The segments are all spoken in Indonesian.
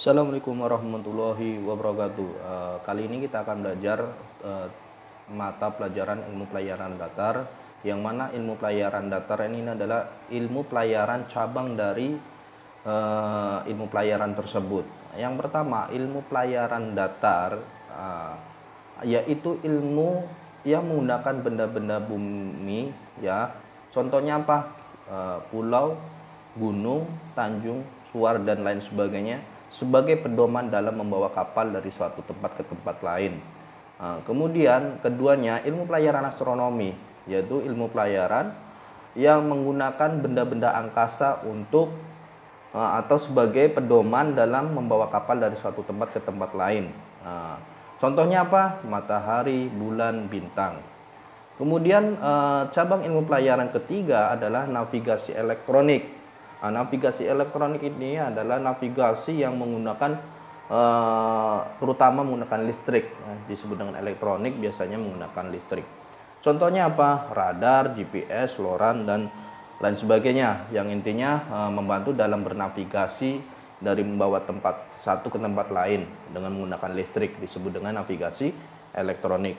Assalamualaikum warahmatullahi wabarakatuh. Kali ini kita akan belajar mata pelajaran ilmu pelayaran datar, yang mana ilmu pelayaran datar ini adalah ilmu pelayaran cabang dari ilmu pelayaran tersebut. Yang pertama, ilmu pelayaran datar, yaitu ilmu yang menggunakan benda-benda bumi, ya. Contohnya apa? Pulau, gunung, tanjung, suar, dan lain sebagainya, sebagai pedoman dalam membawa kapal dari suatu tempat ke tempat lain. Kemudian keduanya ilmu pelayaran astronomi, yaitu ilmu pelayaran yang menggunakan benda-benda angkasa untuk atau sebagai pedoman dalam membawa kapal dari suatu tempat ke tempat lain. Contohnya apa? Matahari, bulan, bintang. Kemudian cabang ilmu pelayaran ketiga adalah navigasi elektronik. Navigasi elektronik ini adalah navigasi yang menggunakan terutama menggunakan listrik, ya, disebut dengan elektronik, biasanya menggunakan listrik. Contohnya apa? Radar, GPS, LORAN, dan lain sebagainya, yang intinya membantu dalam bernavigasi dari membawa tempat satu ke tempat lain dengan menggunakan listrik, disebut dengan navigasi elektronik,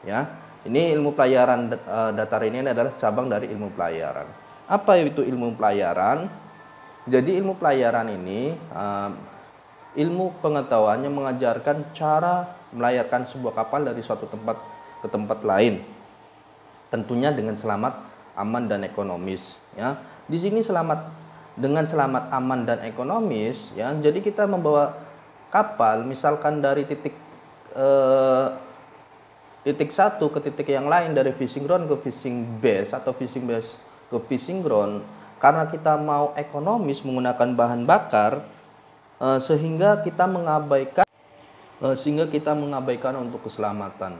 ya. Ini ilmu pelayaran datar ini adalah cabang dari ilmu pelayaran. Apa itu ilmu pelayaran? Jadi ilmu pelayaran ini ilmu pengetahuan yang mengajarkan cara melayarkan sebuah kapal dari suatu tempat ke tempat lain, tentunya dengan selamat, aman, dan ekonomis. Ya, di sini dengan selamat, aman, dan ekonomis. Ya, jadi kita membawa kapal, misalkan dari titik satu ke titik yang lain, dari fishing ground ke fishing base atau fishing base ke fishing ground, karena kita mau ekonomis menggunakan bahan bakar, sehingga kita mengabaikan untuk keselamatan.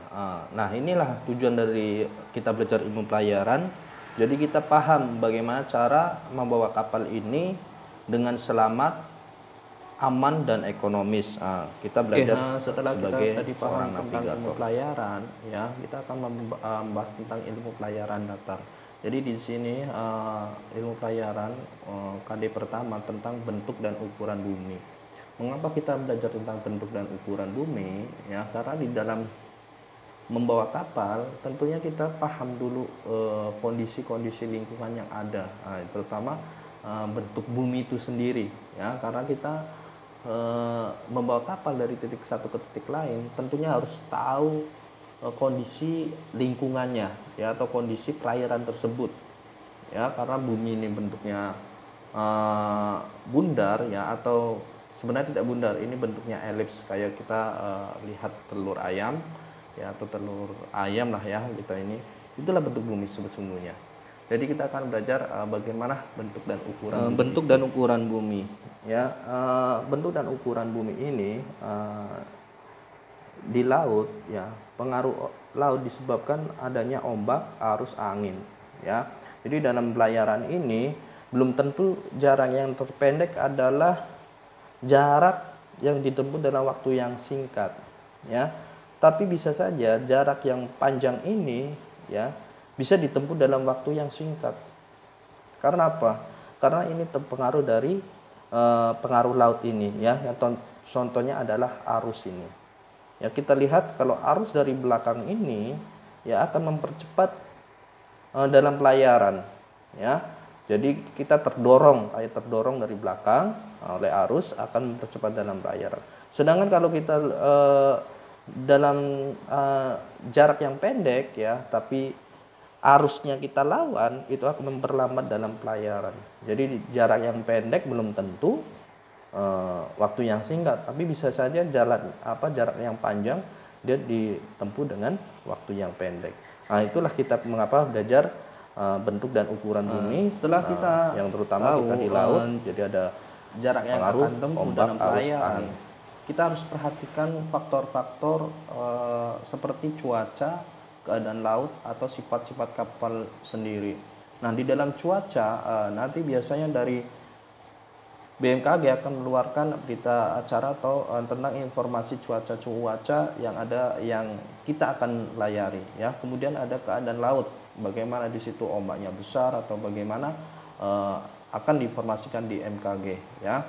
Nah, inilah tujuan dari kita belajar ilmu pelayaran. Jadi kita paham bagaimana cara membawa kapal ini dengan selamat, aman, dan ekonomis. Kita belajar setelah sebagai kita tadi paham tentang navigator. ilmu pelayaran, ya, kita akan membahas tentang ilmu pelayaran datar. Jadi di sini ilmu pelayaran KD pertama tentang bentuk dan ukuran bumi. Mengapa kita belajar tentang bentuk dan ukuran bumi? Ya, karena di dalam membawa kapal tentunya kita paham dulu kondisi-kondisi lingkungan yang ada, terutama bentuk bumi itu sendiri. Ya, karena kita membawa kapal dari titik satu ke titik lain, tentunya harus tahu kondisi lingkungannya, ya, atau kondisi perairan tersebut, ya, karena bumi ini bentuknya bundar, ya, atau sebenarnya tidak bundar, ini bentuknya elips, kayak kita lihat telur ayam, ya, atau telur ayam lah, ya, kita ini, itulah bentuk bumi sesungguhnya. Jadi kita akan belajar bagaimana bentuk dan ukuran bumi. Ya, bentuk dan ukuran bumi ini di laut, ya, pengaruh laut disebabkan adanya ombak, arus, angin, ya. Jadi dalam pelayaran ini belum tentu jarak yang terpendek adalah jarak yang ditempuh dalam waktu yang singkat, ya. Tapi bisa saja jarak yang panjang ini, ya, bisa ditempuh dalam waktu yang singkat. Karena apa? Karena ini terpengaruh dari pengaruh laut ini, ya. Yang contohnya adalah arus ini. Ya, kita lihat kalau arus dari belakang ini, ya, akan mempercepat dalam pelayaran, ya. Jadi kita terdorong dari belakang oleh arus, akan mempercepat dalam pelayaran. Sedangkan kalau kita dalam jarak yang pendek, ya, tapi arusnya kita lawan, itu akan memperlambat dalam pelayaran. Jadi jarak yang pendek belum tentu waktu yang singkat, tapi bisa saja jarak yang panjang dia ditempuh dengan waktu yang pendek. Nah, itulah kita mengapa belajar bentuk dan ukuran bumi. Setelah kita yang terutama kita di laut, jadi ada jarak yang pengaruh akan tempuh ombak, dalam arus, pelayaran, angin. kita harus perhatikan faktor-faktor seperti cuaca, keadaan laut, atau sifat-sifat kapal sendiri. Nah, di dalam cuaca nanti biasanya dari BMKG akan mengeluarkan berita acara atau tentang informasi cuaca yang kita akan layari, ya. Kemudian ada keadaan laut, bagaimana di situ ombaknya besar atau bagaimana akan diinformasikan di MKG, ya.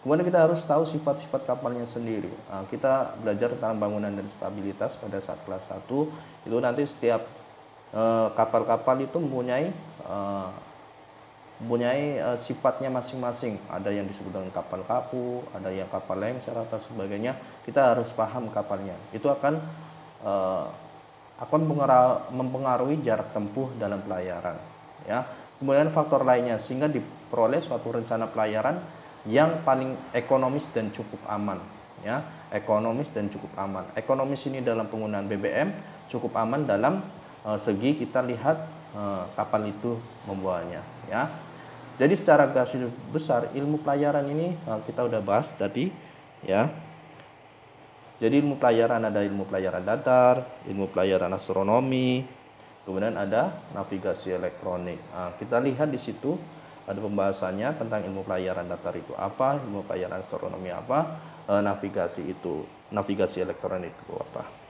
Kemudian kita harus tahu sifat-sifat kapalnya sendiri. Kita belajar tentang bangunan dan stabilitas pada saat kelas 1. Itu nanti setiap kapal-kapal itu mempunyai sifatnya masing-masing. Ada yang disebut dengan kapal kapu, ada yang kapal lengser atau sebagainya. Kita harus paham kapalnya. Itu akan mempengaruhi jarak tempuh dalam pelayaran, ya. Kemudian faktor lainnya sehingga diperoleh suatu rencana pelayaran yang paling ekonomis dan cukup aman, ya. Ekonomis dan cukup aman. Ekonomis ini dalam penggunaan BBM, cukup aman dalam segi kita lihat kapal itu membawanya, ya. Jadi secara garis besar ilmu pelayaran ini kita udah bahas tadi, ya. Jadi ilmu pelayaran ada ilmu pelayaran datar, ilmu pelayaran astronomi, kemudian ada navigasi elektronik. Kita lihat di situ ada pembahasannya tentang ilmu pelayaran datar itu apa, ilmu pelayaran astronomi apa, navigasi elektronik itu apa.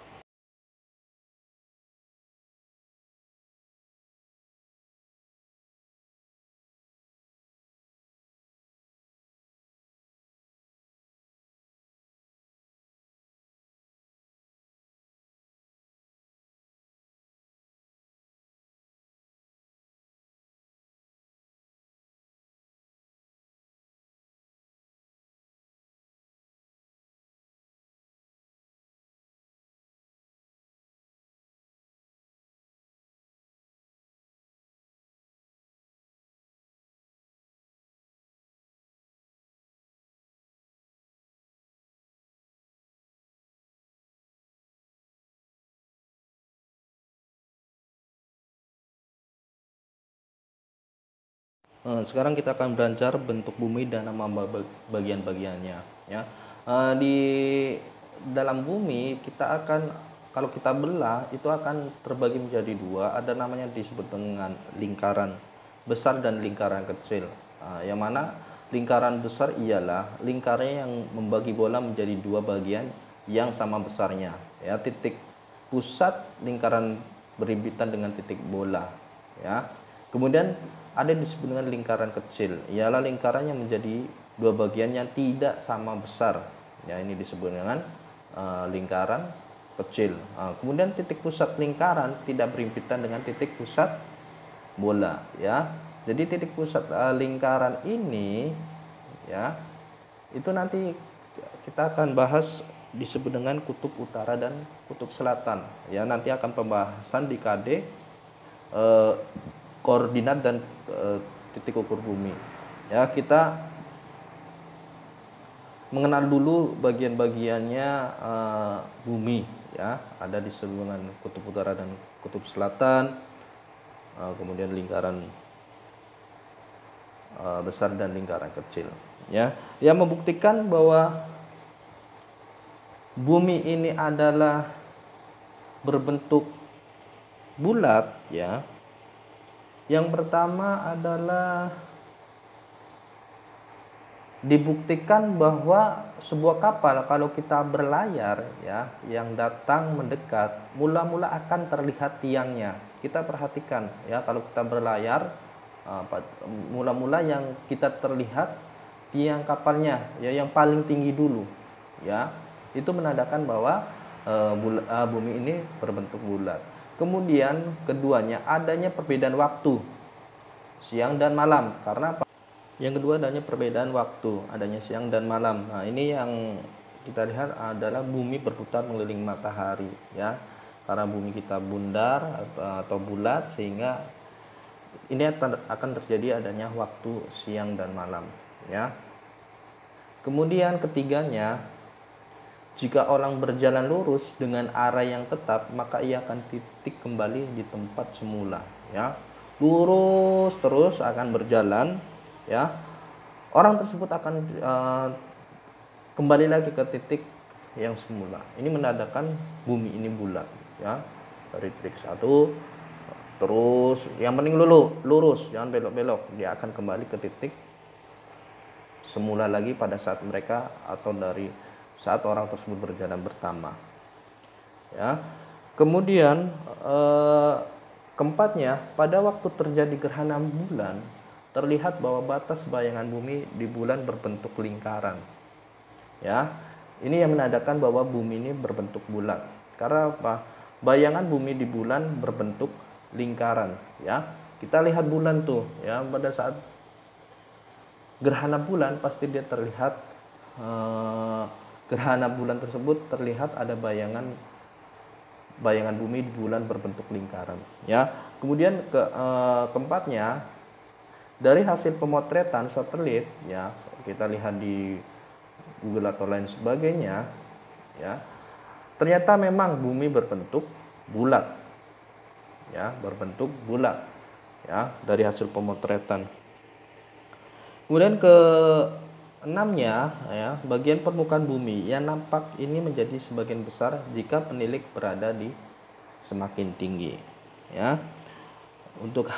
Sekarang kita akan belajar bentuk bumi dan nama bagian-bagiannya, ya. Di dalam bumi kita akan, kalau kita belah itu akan terbagi menjadi dua. Ada namanya disebut dengan lingkaran besar dan lingkaran kecil. Yang mana lingkaran besar ialah lingkaran yang membagi bola menjadi dua bagian yang sama besarnya, ya. Titik pusat lingkaran berhimpitan dengan titik bola, ya. Kemudian ada yang disebut dengan lingkaran kecil, ialah lingkaran yang menjadi dua bagian yang tidak sama besar, ya. Ini disebut dengan lingkaran kecil. Kemudian titik pusat lingkaran tidak berhimpitan dengan titik pusat bola, ya. Jadi titik pusat lingkaran ini, ya, itu nanti kita akan bahas disebut dengan kutub utara dan kutub selatan, ya. Nanti akan pembahasan di KD koordinat dan titik ukur bumi, ya. Kita mengenal dulu bagian-bagiannya bumi, ya. Ada disebut dengan kutub utara dan kutub selatan, kemudian lingkaran besar dan lingkaran kecil, ya. Yang membuktikan bahwa bumi ini adalah berbentuk bulat, ya. Yang pertama adalah dibuktikan bahwa sebuah kapal kalau kita berlayar, ya, yang datang mendekat, mula-mula akan terlihat tiangnya. Kita perhatikan, ya, kalau kita berlayar, mula-mula yang kita terlihat tiang kapalnya, ya, yang paling tinggi dulu, ya. Itu menandakan bahwa bumi ini berbentuk bulat. Kemudian keduanya adanya perbedaan waktu siang dan malam. Karena apa? Yang kedua adanya perbedaan waktu, adanya siang dan malam. Nah, ini yang kita lihat adalah bumi berputar mengelilingi matahari, ya. Karena bumi kita bundar atau bulat, sehingga ini akan terjadi adanya waktu siang dan malam, ya. Kemudian ketiganya, jika orang berjalan lurus dengan arah yang tetap, maka ia akan titik kembali di tempat semula, ya. Lurus terus akan berjalan, ya. Orang tersebut akan kembali lagi ke titik yang semula. Ini menandakan bumi ini bulat, ya. Dari titik satu terus, yang penting lurus, jangan belok-belok. Dia akan kembali ke titik semula lagi pada saat mereka atau dari saat orang tersebut berjalan pertama, ya. Kemudian keempatnya, pada waktu terjadi gerhana bulan terlihat bahwa batas bayangan bumi di bulan berbentuk lingkaran. Ya, ini yang menandakan bahwa bumi ini berbentuk bulat. Karena apa? Bayangan bumi di bulan berbentuk lingkaran. Ya, kita lihat bulan tuh. Ya, pada saat gerhana bulan pasti dia terlihat gerhana bulan tersebut terlihat ada bayangan bumi di bulan berbentuk lingkaran. Ya, kemudian keempatnya, dari hasil pemotretan satelit, ya kita lihat di Google atau lain sebagainya, ya ternyata memang bumi berbentuk bulat, ya berbentuk bulat, ya dari hasil pemotretan. Kemudian keenamnya, ya bagian permukaan bumi yang nampak ini menjadi sebagian besar jika penilik berada di semakin tinggi. Ya, untuk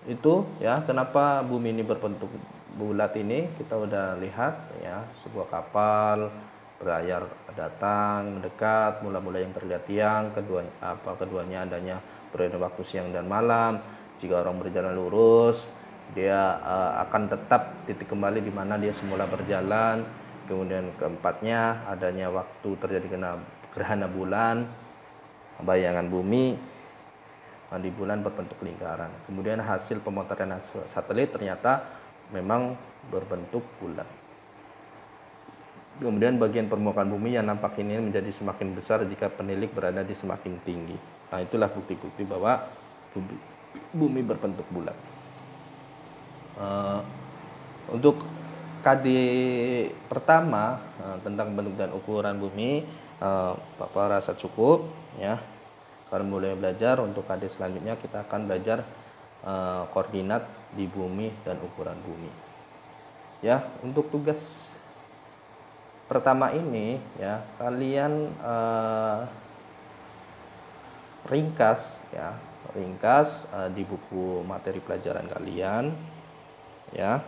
itu ya kenapa bumi ini berbentuk bulat ini kita udah lihat, ya sebuah kapal berlayar datang mendekat, mula-mula yang terlihat tiang, keduanya adanya periode waktu siang dan malam. Jika orang berjalan lurus, dia akan tetap titik kembali di mana dia semula berjalan. Kemudian keempatnya, adanya waktu terjadi gerhana bulan, bayangan bumi di bulan berbentuk lingkaran. Kemudian hasil pemotretan satelit ternyata memang berbentuk bulat. Kemudian bagian permukaan bumi yang nampak ini menjadi semakin besar jika penilik berada di semakin tinggi. Nah, itulah bukti-bukti bahwa bumi berbentuk bulat. Untuk KD pertama tentang bentuk dan ukuran bumi, Bapak rasa cukup, ya. Kalau mulai belajar, untuk KD selanjutnya kita akan belajar koordinat di bumi dan ukuran bumi. Ya, untuk tugas pertama ini, ya kalian ringkas di buku materi pelajaran kalian, ya.